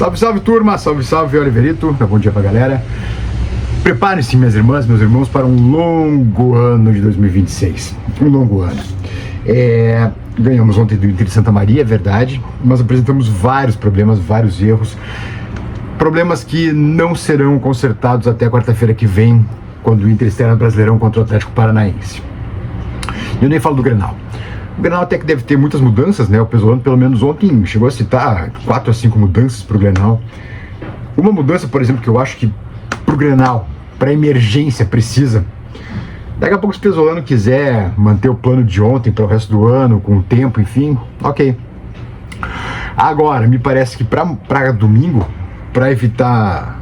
Salve, salve turma, salve, salve Oliverito, bom dia pra galera. Preparem-se minhas irmãs, meus irmãos, para um longo ano de 2026, um longo ano. Ganhamos ontem do Inter de Santa Maria, é verdade, mas apresentamos vários problemas, vários erros, problemas que não serão consertados até quarta-feira que vem, quando o Inter estreia no Brasileirão contra o Atlético Paranaense. Eu nem falo do Grenal. O Grenal até que deve ter muitas mudanças, né? O Pesolano, pelo menos ontem, chegou a citar 4 a 5 mudanças para o Grenal. Uma mudança, por exemplo, que eu acho que para o Grenal, para emergência, precisa. Daqui a pouco, se o Pesolano quiser manter o plano de ontem para o resto do ano, com o tempo, enfim, ok. Agora, me parece que para domingo, para evitar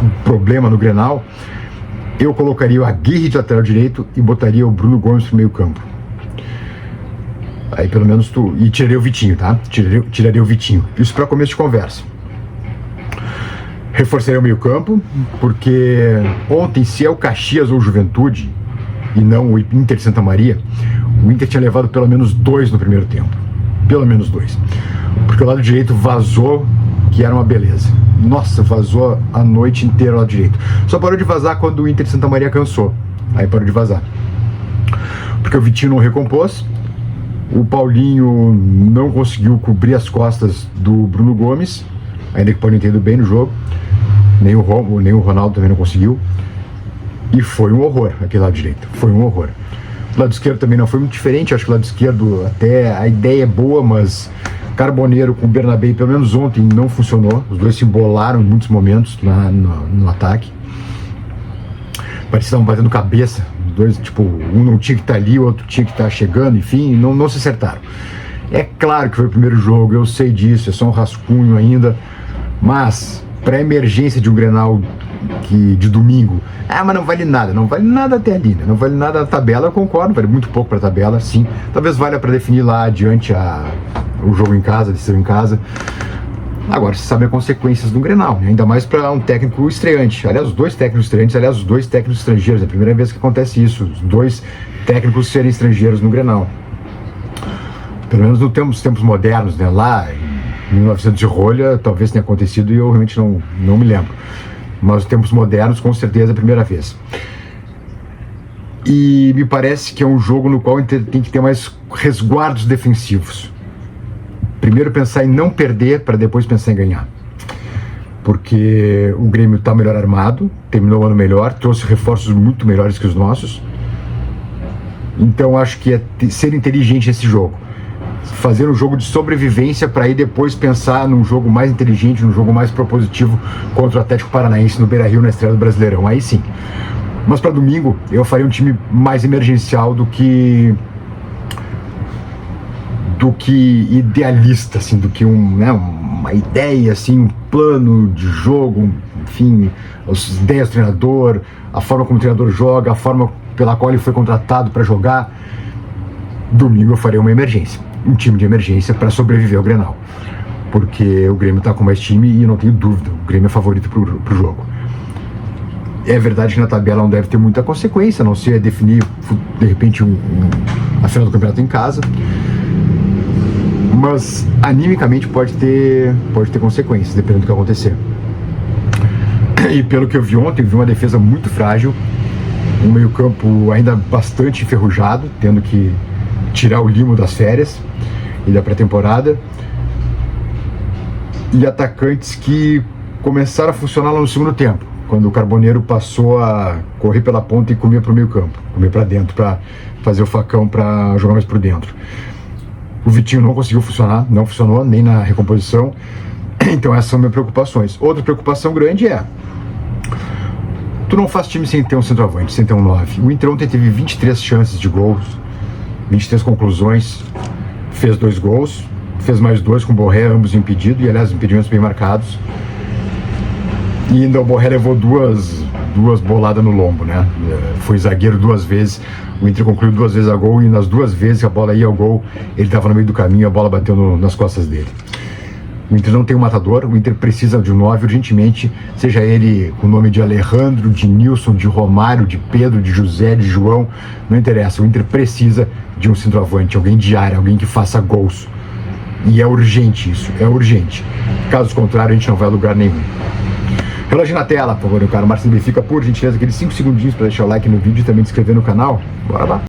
um problema no Grenal, eu colocaria o Aguirre de lateral direito e botaria o Bruno Gomes pro meio campo. Aí pelo menos e tiraria o Vitinho, tá? Tiraria o Vitinho. Isso para começo de conversa. Reforçaria o meio campo, porque ontem, se é o Caxias ou o Juventude, e não o Inter de Santa Maria, o Inter tinha levado pelo menos 2 no primeiro tempo. Pelo menos 2. Porque o lado direito vazou, que era uma beleza. Nossa, vazou a noite inteira o lado direito. Só parou de vazar quando o Inter de Santa Maria cansou. Aí parou de vazar. Porque o Vitinho não recompôs. O Paulinho não conseguiu cobrir as costas do Bruno Gomes, ainda que o Paulinho tenha ido bem no jogo. Nem o Ronaldo também não conseguiu. E foi um horror aquele lado direito. Foi um horror. O lado esquerdo também não foi muito diferente. Acho que o lado esquerdo, até a ideia é boa, mas Carboneiro com o Bernabé, pelo menos ontem, não funcionou. Os dois se embolaram em muitos momentos no ataque. Parecia que estavam batendo cabeça. Os dois, tipo, um não tinha que estar ali, o outro tinha que estar chegando, enfim, não se acertaram. É claro que foi o primeiro jogo, eu sei disso, é só um rascunho ainda, mas para emergência de um Grenal de domingo, mas não vale nada até ali, né? Não vale nada a tabela, eu concordo, vale muito pouco para a tabela, sim. Talvez valha para definir lá adiante o jogo em casa, a decisão em casa. Agora, você sabe as consequências do Grenal, né? Ainda mais para um técnico estreante. Aliás, os dois técnicos estreantes, os dois técnicos estrangeiros. É a primeira vez que acontece isso, os dois técnicos serem estrangeiros no Grenal. Pelo menos nos tempos modernos, né? Lá em 1900 de rolha, talvez tenha acontecido e eu realmente não me lembro. Mas nos tempos modernos, com certeza, é a primeira vez. E me parece que é um jogo no qual tem que ter mais resguardos defensivos. Primeiro pensar em não perder, para depois pensar em ganhar. Porque o Grêmio está melhor armado, terminou o ano melhor, trouxe reforços muito melhores que os nossos. Então acho que é ser inteligente nesse jogo. Fazer um jogo de sobrevivência para aí depois pensar num jogo mais inteligente, num jogo mais propositivo contra o Atlético Paranaense no Beira-Rio na estreia do Brasileirão. Aí sim. Mas para domingo eu faria um time mais emergencial do que idealista, assim, do que uma ideia, assim, um plano de jogo, enfim, as ideias do treinador, a forma como o treinador joga, a forma pela qual ele foi contratado para jogar. Domingo eu farei uma emergência, um time de emergência para sobreviver ao Grenal, porque o Grêmio está com mais time e eu não tenho dúvida, o Grêmio é favorito pro jogo. É verdade que na tabela não deve ter muita consequência, a não ser definir, de repente, a final do campeonato em casa. Mas animicamente pode ter consequências, dependendo do que acontecer. E pelo que eu vi ontem, eu vi uma defesa muito frágil, um meio-campo ainda bastante enferrujado, tendo que tirar o limo das férias e da pré-temporada, e atacantes que começaram a funcionar lá no segundo tempo, quando o Carboneiro passou a correr pela ponta e comer para o meio-campo, comer para dentro, para fazer o facão para jogar mais por dentro. O Vitinho não conseguiu funcionar, não funcionou nem na recomposição. Então essas são minhas preocupações. Outra preocupação grande é: tu não faz time sem ter um centroavante, sem ter um 9. O Inter ontem teve 23 chances de gols, 23 conclusões, fez 2 gols, fez mais 2 com o Borré, ambos impedidos, e aliás impedimentos bem marcados. E ainda o Borré levou duas boladas no lombo, né? Foi zagueiro 2 vezes. O Inter concluiu 2 vezes a gol, e nas 2 vezes que a bola ia ao gol, ele estava no meio do caminho e a bola bateu nas costas dele. O Inter não tem um matador, o Inter precisa de um 9 urgentemente, seja ele com o nome de Alejandro, de Nilson, de Romário, de Pedro, de José, de João, não interessa. O Inter precisa de um centroavante, alguém de área, alguém que faça gols. E é urgente isso, é urgente. Caso contrário, a gente não vai a lugar nenhum. Relógio na tela, por favor, meu caro Marcelo Benfica, por gentileza, aqueles 5 segundinhos para deixar o like no vídeo e também se inscrever no canal. Bora lá.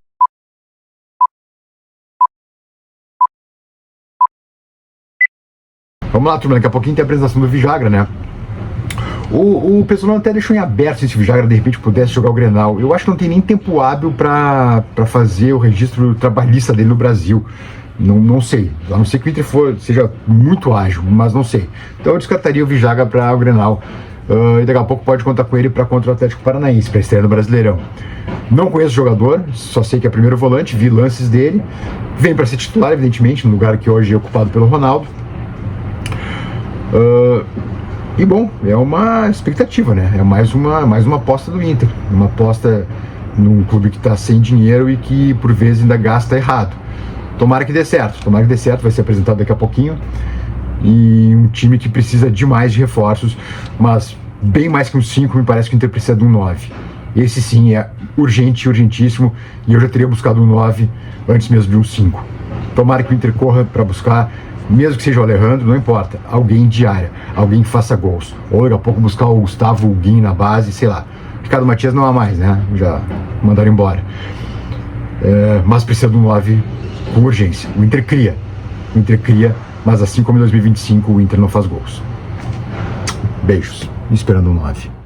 Vamos lá, turma, daqui a pouquinho tem a apresentação do Vijagra, né? O pessoal até deixou em aberto se esse Vijagra de repente pudesse jogar o Grenal. Eu acho que não tem nem tempo hábil para fazer o registro trabalhista dele no Brasil. Não sei, a não ser que o Inter seja muito ágil, mas não sei. Então eu descartaria o Vijagra para o Grenal. E daqui a pouco pode contar com ele para contra o Atlético Paranaense, para estreia no Brasileirão. Não conheço o jogador, só sei que é primeiro volante, vi lances dele. Vem para ser titular, evidentemente, no lugar que hoje é ocupado pelo Ronaldo. E bom, é uma expectativa, né? É mais uma aposta do Inter. Uma aposta num clube que está sem dinheiro e que por vezes ainda gasta errado. Tomara que dê certo, vai ser apresentado daqui a pouquinho. E um time que precisa demais de reforços, mas bem mais que um 5, me parece que o Inter precisa de um 9. Esse sim é urgente, urgentíssimo, e eu já teria buscado um 9 antes mesmo de um 5. Tomara que o Inter corra para buscar, mesmo que seja o Alejandro, não importa, alguém de área, alguém que faça gols. Ou daqui a pouco buscar o Gustavo Guin na base, sei lá. Ricardo Matias não há mais, né? Já mandaram embora. Mas precisa de um 9 com urgência. O Inter cria, mas assim como em 2025 o Inter não faz gols. Beijos, esperando um 9.